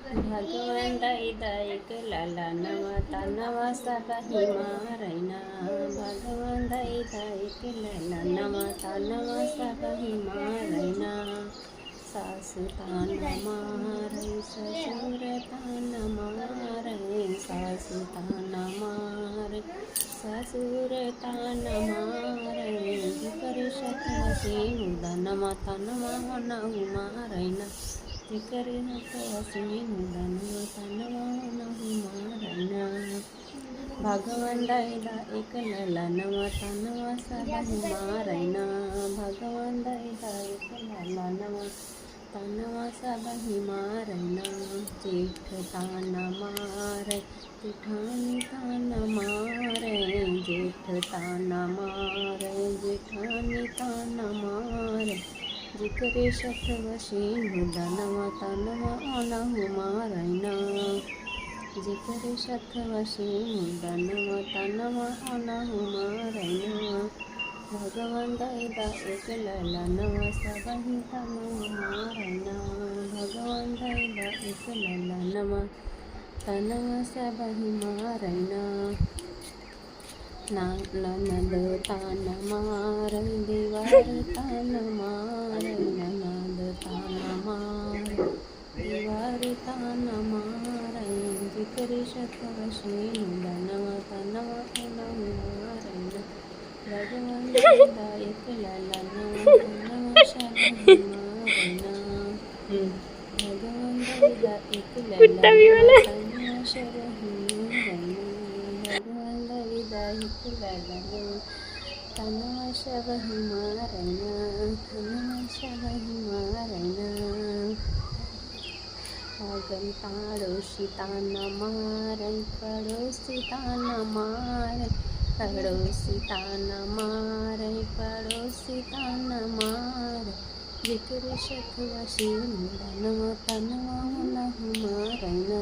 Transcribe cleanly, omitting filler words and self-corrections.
भगवान दाई दाईक लाला नवा नवा सबाही मारैना भगवान दाई दाईक लाला नवा सबाही मारैना सासु तान मारै ससुर तान मारै सासु तान मारै ससुर तान मारै कर सकसे मुदन माता नवा नहु मारैना जिकर हसी मुदन तनवा नहु मारैना भगवान दाईदा एक लला नवा तनवा सबाही मारैना भगवान दाईदा एक लला नवा तनवा सबाही मारैना जेठ तान मारै जेठानी तान मारै जेठ तान मारै जेठानी तान मारै जिकरे शतवशी मुदनवा तनवा नहु मारैना जिकरे शतवशी मुदनवा तनवा नहु मारैना भगवान दाईदा एक लला नवा सबाही तनवा मारैना भगवान दाईदा एक लला नवा तनवा सबाही मारैना ननद तान मारै दीवार तान मारै ननद तान मारै दीवार तान मारै जिकरे शतवशी मुदनवा तनवा नहु मारैना भगवान दाईदा एक लला नवा तनवा सबाही मारैना भगवान दाईदा एक लला नवा तनवा सबाही मारैना भगवान दाईदा एक लला नवा तनवा सबाही मारैना तनवा सबाही मारैना अगन पाड़ोशी तान मारै पड़ोसी तान मारै पड़ोसी तान मारै पड़ोसी तान मारै जिकरे शतवशी मुदनवा तनवा नहु मारैना